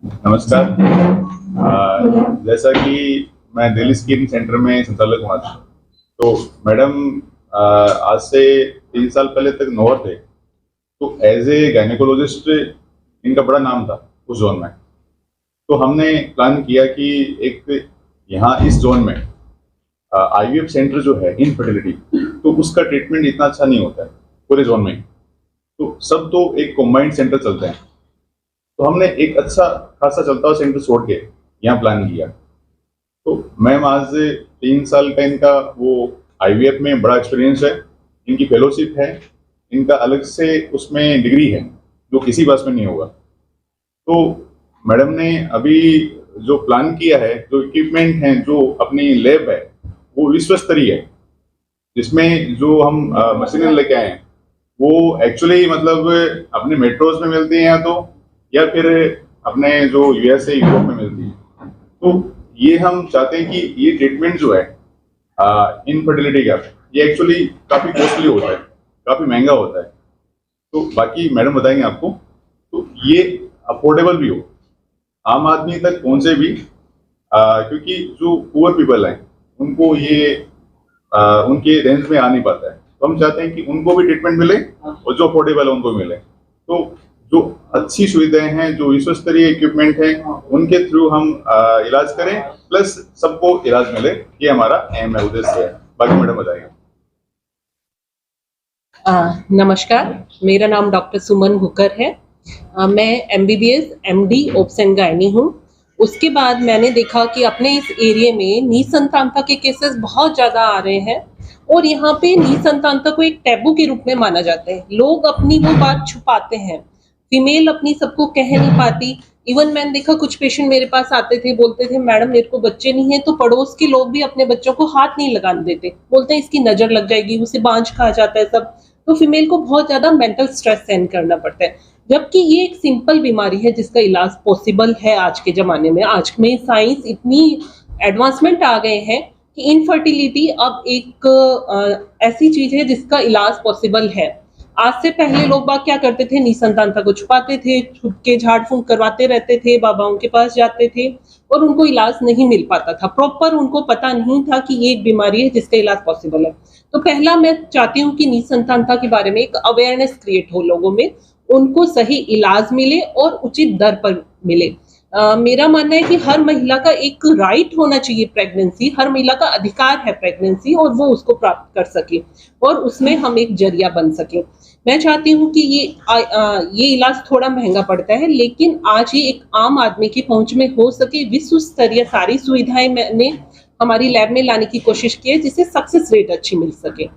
नमस्कार। जैसा कि मैं दिल्ली स्किन सेंटर में संचालक हूँ आज, तो मैडम आज से 3 साल पहले तक नौर थे, तो एज ए गायनेकोलॉजिस्ट इनका बड़ा नाम था उस जोन में। तो हमने प्लान किया कि एक यहाँ इस जोन में आईवीएफ सेंटर जो है इनफर्टिलिटी, तो उसका ट्रीटमेंट इतना अच्छा नहीं होता है पूरे जोन में, तो सब तो एक कॉम्बाइंड सेंटर चलते हैं। तो हमने एक अच्छा खासा चलता हुआ सेंटर छोड़ के यहाँ प्लान किया। तो मैम आज 3 साल का इनका वो आईवीएफ में बड़ा एक्सपीरियंस है, इनकी फेलोशिप है, इनका अलग से उसमें डिग्री है जो किसी बस में नहीं होगा। तो मैडम ने अभी जो प्लान किया है, जो इक्विपमेंट हैं, जो अपनी लैब है, वो विश्व स्तरीय है, जिसमें जो हम मशीनें लेके आए हैं वो एक्चुअली मतलब अपने मेट्रोज में मिलती हैं तो या फिर अपने जो यूएसए यूरोप में मिलती है। तो ये हम चाहते हैं कि ये ट्रीटमेंट जो है इनफर्टिलिटी का, ये एक्चुअली काफ़ी कॉस्टली होता है, काफ़ी महंगा होता है। तो बाकी मैडम बताएंगे आपको, तो ये अफोर्डेबल भी हो, आम आदमी तक पहुंचे भी, क्योंकि जो पुअर पीपल हैं उनको ये उनके रेंज में आ नहीं पाता है। तो हम चाहते हैं कि उनको भी ट्रीटमेंट मिले और जो अफोर्डेबल है उनको मिले। तो जो अच्छी सुविधाएं हैं, जो विश्व स्तरीय इक्विपमेंट है, उनके थ्रू हम इलाज करें, प्लस सबको इलाज मिले, ये हमारा एम है, उद्देश्य है। बाकी मैडम बताइए। नमस्कार, मेरा नाम डॉक्टर सुमन हुकर है। मैं MBBS MD obs and gynae हूँ। उसके बाद मैंने देखा कि अपने इस एरिया में निसंतानता के केसेस बहुत ज़्यादा आ रहे हैं और यहाँ पे निसंतानता को एक टैबू के रूप में माना जाता है। लोग अपनी वो बात छुपाते हैं, फीमेल अपनी सबको कह नहीं पाती। इवन मैंने देखा कुछ पेशेंट मेरे पास आते थे, बोलते थे मैडम मेरे को बच्चे नहीं है, तो पड़ोस के लोग भी अपने बच्चों को हाथ नहीं लगाने देते, बोलते हैं इसकी नजर लग जाएगी, उसे बांझ कहा जाता है सब। तो फीमेल को बहुत ज्यादा मेंटल स्ट्रेस सहन करना पड़ता है, जबकि ये एक सिंपल बीमारी है जिसका इलाज पॉसिबल है। आज के जमाने में, आज में साइंस इतनी एडवांसमेंट आ गए हैं कि इनफर्टिलिटी अब एक ऐसी चीज है जिसका इलाज पॉसिबल है। आज से पहले लोग बाग क्या करते थे, निसंतानता को छुपाते थे, छुप के झाड़ फूंक करवाते रहते थे, बाबाओं के पास जाते थे और उनको इलाज नहीं मिल पाता था प्रॉपर। उनको पता नहीं था कि ये एक बीमारी है जिसका इलाज पॉसिबल है। तो पहला मैं चाहती हूँ कि निसंतानता के बारे में एक अवेयरनेस क्रिएट हो लोगों में, उनको सही इलाज मिले और उचित दर पर मिले। मेरा मानना है कि हर महिला का एक राइट होना चाहिए प्रेगनेंसी, हर महिला का अधिकार है प्रेगनेंसी, और वो उसको प्राप्त कर सके और उसमें हम एक जरिया बन सके। मैं चाहती हूँ कि ये इलाज थोड़ा महंगा पड़ता है, लेकिन आज ये एक आम आदमी की पहुंच में हो सके। विश्व स्तरीय सारी सुविधाएं मैंने हमारी लैब में लाने की कोशिश की है, जिससे सक्सेस रेट अच्छी मिल सके।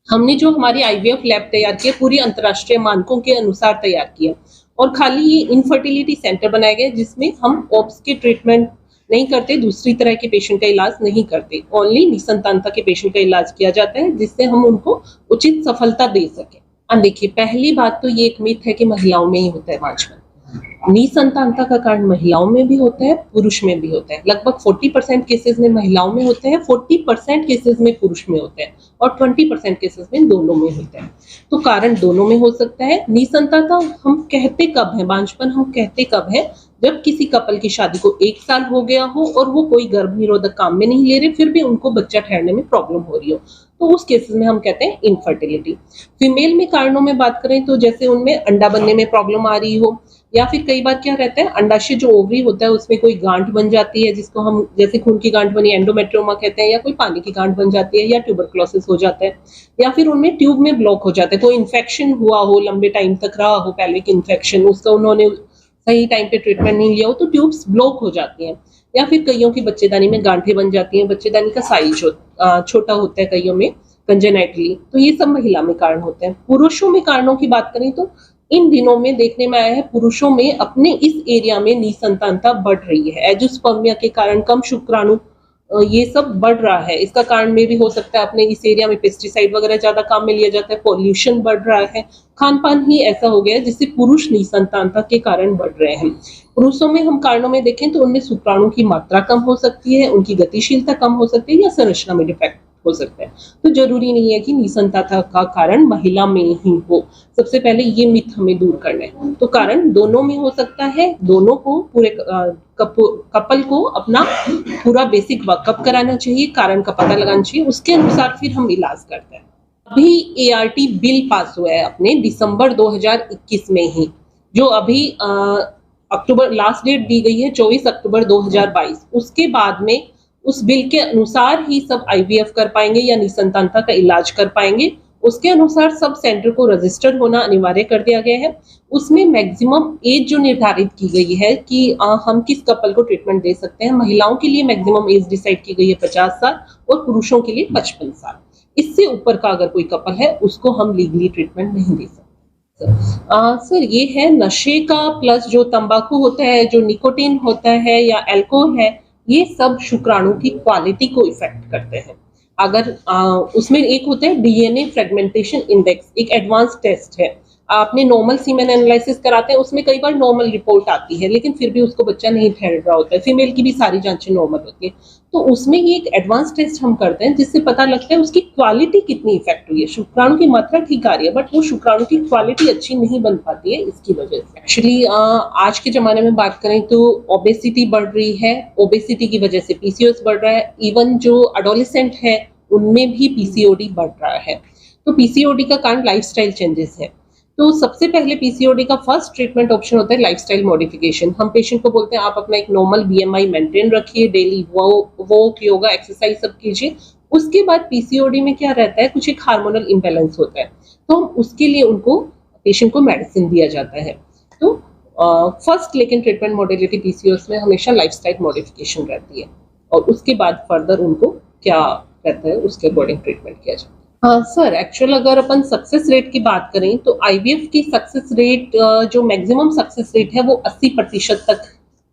हमने जो हमारी आईवीएफ लैब तैयार की है, पूरी अंतर्राष्ट्रीय मानकों के अनुसार तैयार की है, और खाली ये इनफर्टिलिटी सेंटर बनाए गए जिसमें हम ओब्स के ट्रीटमेंट नहीं करते, दूसरी तरह के पेशेंट का इलाज नहीं करते, ओनली निसंतानता के पेशेंट का इलाज किया जाता है, जिससे हम उनको उचित सफलता दे सके। देखिए, पहली बात तो ये एक मिथ है कि महिलाओं में ही होता है वांछन। निसंतानता का कारण महिलाओं में भी होता है, पुरुष में भी होता है। लगभग 40% केसेस में महिलाओं में होते हैं, 40% केसेस में पुरुष में होते हैं, और 20% केसेस में दोनों में होते हैं। तो कारण दोनों में हो सकता है। निसंतानता हम कहते कब है, बांझपन हम कहते कब है, जब किसी कपल की शादी को 1 साल हो गया हो और वो कोई गर्भ निरोधक काम में नहीं ले रहे, फिर भी उनको बच्चा ठहरने में प्रॉब्लम हो रही हो, तो उस केसेस में हम कहते हैं इनफर्टिलिटी। फीमेल में कारणों में बात करें तो जैसे उनमें अंडा बनने में प्रॉब्लम आ रही हो, या फिर कई बार क्या रहता है, अंडाशय जो ओवरी होता है उसमें कोई गांठ बन जाती है, जिसको हम जैसे खून की गांठ बनी एंडोमेट्रियोमा कहते हैं, या कोई पानी की गांठ बन जाती है, या ट्यूबरक्लोसिस हो जाता है, या फिर उनमें ट्यूब में ब्लॉक हो जाता है, कोई इन्फेक्शन हुआ हो, लंबे टाइम तक रहा हो पेल्विक इन्फेक्शन, उसका उन्होंने सही टाइम पे ट्रीटमेंट नहीं लिया हो तो ट्यूब्स ब्लॉक हो जाती हैं। या फिर कईयों की बच्चेदानी में गांठें बन जाती हैं, बच्चेदानी का साइज छोटा होता है कईयों में कंजेनाइटली, तो ये सब महिला में कारण होते हैं। पुरुषों में कारणों की बात करें तो इन दिनों में देखने में आया है, पुरुषों में अपने इस एरिया में निसंतानता बढ़ रही है। एजुस्पर्मिया के कारण, कम शुक्राणु, ये सब बढ़ रहा है। इसका कारण में भी हो सकता है अपने इस एरिया में पेस्टिसाइड वगैरह ज्यादा काम में लिया जाता है, पॉल्यूशन बढ़ रहा है, खान पान ही ऐसा हो गया है जिससे पुरुष निसंतानता के कारण बढ़ रहे हैं। पुरुषों में हम कारणों में देखें तो उनमें शुक्राणु की मात्रा कम हो सकती है, उनकी गतिशीलता कम हो सकती है, या संरचना में डिफेक्ट हो सकता है। तो जरूरी नहीं है कि निसंतानता का कारण महिला में ही हो। सबसे पहले ये मिथ हमें दूर करना है। तो कारण दोनों में हो सकता है, दोनों को पूरे कपल को अपना पूरा बेसिक वर्कअप कराना चाहिए, कारण का पता लगाना चाहिए, उसके अनुसार फिर हम इलाज करते हैं। अभी ART बिल पास हुआ है अपने दिसंबर 2021 में ही, जो अभी अक्टूबर लास्ट डेट दी गई है 24 अक्टूबर 2022। उसके बाद में उस बिल के अनुसार ही सब IVF कर पाएंगे या निसंतानता का इलाज कर पाएंगे। उसके अनुसार सब सेंटर को रजिस्टर होना अनिवार्य कर दिया गया है। उसमें मैक्सिमम एज जो निर्धारित की गई है कि हम किस कपल को ट्रीटमेंट दे सकते हैं, महिलाओं के लिए मैक्सिमम एज डिसाइड की गई है 50 साल और पुरुषों के लिए 55 साल। इससे ऊपर का अगर कोई कपल है उसको हम लीगली ट्रीटमेंट नहीं दे सकते। सर ये है नशे का, प्लस जो तंबाकू होता है, जो निकोटीन होता है या अल्कोहल है, ये सब शुक्राणु की क्वालिटी को इफेक्ट करते हैं। अगर उसमें एक होता है DNA फ्रेगमेंटेशन इंडेक्स, एक एडवांस टेस्ट है। आपने नॉर्मल सीमेन एनालिसिस कराते हैं, उसमें कई बार नॉर्मल रिपोर्ट आती है, लेकिन फिर भी उसको बच्चा नहीं ठहर रहा होता है। फीमेल की भी सारी जांचें नॉर्मल होती है, तो उसमें ये एक एडवांस टेस्ट हम करते हैं जिससे पता लगता है उसकी क्वालिटी कितनी इफेक्ट हुई है। शुक्राणु की मात्रा ठीक आ रही है, बट वो शुक्राणु की क्वालिटी अच्छी नहीं बन पाती है इसकी वजह से। एक्चुअली आज के जमाने में बात करें तो ओबेसिटी बढ़ रही है, ओबेसिटी की वजह से PCOS बढ़ रहा है। इवन जो एडोलेसेंट है उनमें भी PCOD बढ़ रहा है। तो PCOD का कारण लाइफस्टाइल चेंजेस है। तो सबसे पहले PCOD का फर्स्ट ट्रीटमेंट ऑप्शन होता है लाइफस्टाइल मॉडिफिकेशन। हम पेशेंट को बोलते हैं आप अपना एक नॉर्मल BMI मेंटेन रखिए, डेली वॉक, योगा, एक्सरसाइज सब कीजिए। उसके बाद PCOD में क्या रहता है, कुछ एक हार्मोनल इम्बैलेंस होता है, तो उसके लिए उनको पेशेंट को मेडिसिन दिया जाता है। तो फर्स्ट लेकिन ट्रीटमेंट मॉडलिटी PCOS में हमेशा लाइफस्टाइल मॉडिफिकेशन रहती है, और उसके बाद फर्दर उनको क्या रहता है उसके अकॉर्डिंग ट्रीटमेंट किया जाता है। हाँ सर, एक्चुअल अगर अपन सक्सेस रेट की बात करें तो IVF की सक्सेस रेट, जो मैक्सिमम सक्सेस रेट है वो 80% तक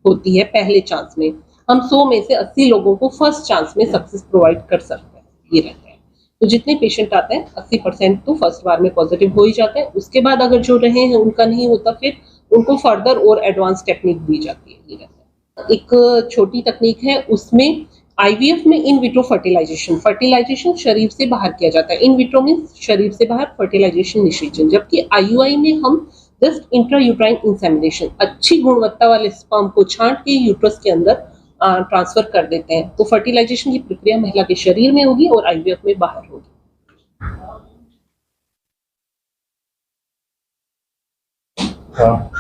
होती है पहले चांस में। हम 100 में से 80 लोगों को फर्स्ट चांस में सक्सेस प्रोवाइड कर सकते हैं, ये रहता है। तो जितने पेशेंट आते हैं 80% तो फर्स्ट बार में पॉजिटिव हो ही जाते हैं। उसके बाद अगर जो रहे हैं उनका नहीं होता, फिर उनको फर्दर और एडवांस टेक्निक दी जाती है, ये रहता है। एक छोटी तकनीक है उसमें IVF में इन विट्रो फर्टिलाइजेशन शरीर से बाहर किया जाता है। इन विट्रो में शरीर से बाहर, फर्टिलाइजेशन निषेचन। जबकि IUI में हम जस्ट इंट्रायूट्राइन इंसेमिनेशन, अच्छी गुणवत्ता वाले स्पर्म को छांट के यूट्रस के अंदर ट्रांसफर कर देते हैं। तो फर्टिलाइजेशन की प्रक्रिया महिला के शरीर में होगी और IVF में बाहर होगी।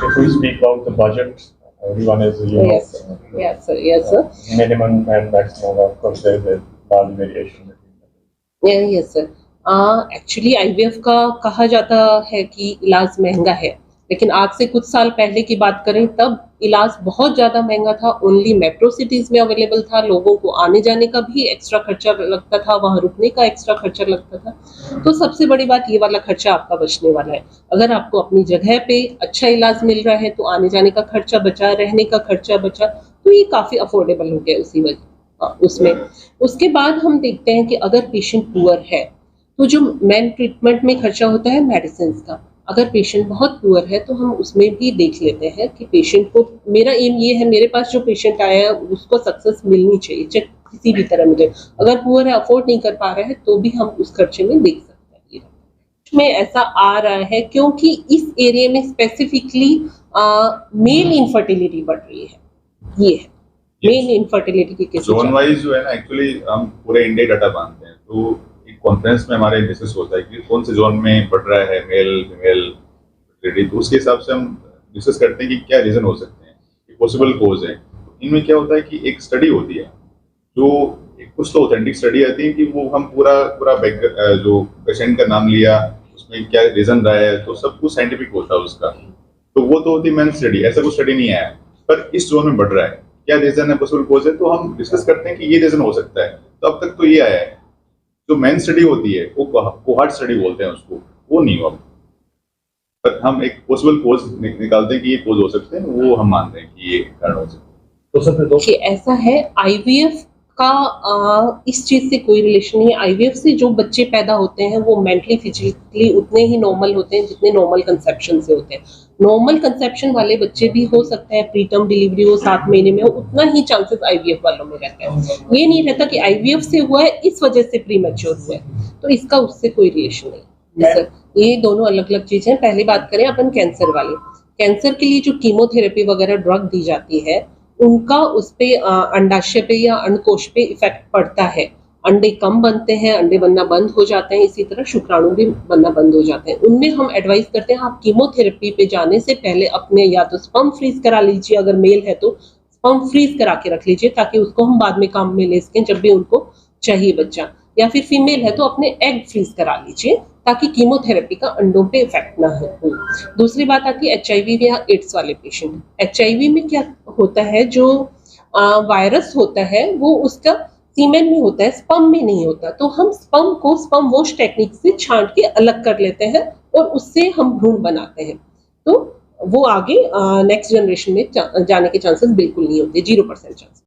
If we speak about the budget, everyone is Yes, sir. Minimum and maximum. Of course, there is a large variation between them. Yes, sir. Actually IVF का कहा जाता है कि इलाज महंगा है, लेकिन आज से कुछ साल पहले की बात करें तब इलाज बहुत ज़्यादा महंगा था। ओनली मेट्रो सिटीज़ में अवेलेबल था, लोगों को आने जाने का भी एक्स्ट्रा खर्चा लगता था, वहाँ रुकने का एक्स्ट्रा खर्चा लगता था। तो सबसे बड़ी बात ये वाला खर्चा आपका बचने वाला है। अगर आपको अपनी जगह पे अच्छा इलाज मिल रहा है तो आने जाने का खर्चा बचा, रहने का खर्चा बचा, तो ये काफ़ी अफोर्डेबल हो गया उसी वजह उसमें। उसके बाद हम देखते हैं कि अगर पेशेंट पुअर है तो जो मेन ट्रीटमेंट में खर्चा होता है मेडिसिन का। अगर पेशेंट बहुत पुअर है तो हम उसमें भी देख लेते हैं कि पेशेंट को, मेरा एम ये है, मेरे पास जो पेशेंट आया है उसको सक्सेस मिलनी चाहिए, चाहे किसी भी तरह मिले। अगर पुअर है, अफोर्ड नहीं कर पा रहा है, तो भी हम उस खर्चे में देख सकते हैं। में ऐसा आ रहा है क्योंकि इस एरिया में स्पेसिफिकली मेल इनफर्टिलिटी बढ़ रही है। ये है मेल इनफर्टिलिटी के केसेस। जोन वाइज जो है ना, एक्चुअली हम पूरे इंडिया डाटा मानते हैं, तो कॉन्फ्रेंस में हमारे डिस्कस होता है कि कौन से जोन में बढ़ रहा है मेल फीमेल फर्टिलिटी, तो उसके हिसाब से हम डिस्कस करते हैं कि क्या रीजन हो सकते हैं, पॉसिबल कोज है। इनमें क्या होता है कि एक स्टडी होती है, जो कुछ तो ऑथेंटिक स्टडी आती है कि वो हम पूरा जो पेशेंट का नाम लिया, उसमें क्या रीजन रहा है, तो सब कुछ साइंटिफिक होता है उसका, तो वो तो होती है मेन स्टडी। ऐसा कुछ स्टडी नहीं आया, पर इस जोन में बढ़ रहा है, क्या रीजन है, पॉसिबल कोज है, तो हम डिस्कस करते हैं कि ये रीजन हो सकता है। तो अब तक तो ये आया है, जो मेन स्टडी होती है वो कोहॉर्ट स्टडी बोलते हैं उसको, वो नहीं हुआ, पर हम एक पॉसिबल कोज निकालते हैं कि ये कोज हो सकते हैं, वो हम मानते हैं कि ये कारण हो सकते हैं। तो सर तो ऐसा है, IVF का इस चीज से कोई रिलेशन नहीं है। IVF से जो बच्चे पैदा होते हैं वो मेंटली फिजिकली उतने ही नॉर्मल होते हैं जितने नॉर्मल कंसेप्शन से होते हैं। नॉर्मल कंसेप्शन वाले बच्चे भी हो सकते हैं, प्रीटर्म डिलीवरी हो 7 महीने में हो, उतना ही चांसेस आईवीएफ वालों में रहता है। ये नहीं रहता कि आईवीएफ से हुआ है इस वजह से प्रीमेच्योर हुआ है, तो इसका उससे कोई रिलेशन नहीं है सर। ये दोनों अलग अलग चीजें हैं। पहले बात करें अपन कैंसर वाले, कैंसर के लिए जो कीमोथेरेपी वगैरह ड्रग दी जाती है उनका उस पे अंडाशय पे या अंडकोश पे इफेक्ट पड़ता है। अंडे कम बनते हैं, अंडे बनना बंद हो जाते हैं, इसी तरह शुक्राणु भी बनना बंद हो जाते हैं। उनमें हम एडवाइस करते हैं आप कीमोथेरेपी पे जाने से पहले अपने या तो स्पर्म फ्रीज करा लीजिए, अगर मेल है तो स्पर्म फ्रीज करा के रख लीजिए ताकि उसको हम बाद में काम में ले सकें जब भी उनको चाहिए बच्चा, या फिर फीमेल है तो अपने एग फ्रीज करा लीजिए ताकि कीमोथेरेपी का अंडों पे इफेक्ट ना हो। दूसरी बात आती है एचआईवी या एड्स वाले पेशेंट। एचआईवी में क्या होता है, जो वायरस होता है वो उसका सीमेन में होता है, स्पर्म में नहीं होता, तो हम स्पर्म को स्पर्म वॉश टेक्निक से छांट के अलग कर लेते हैं और उससे हम भ्रूण बनाते हैं, तो वो आगे नेक्स्ट जनरेशन में जाने के चांसेस बिल्कुल नहीं होते, 0% चांसेस।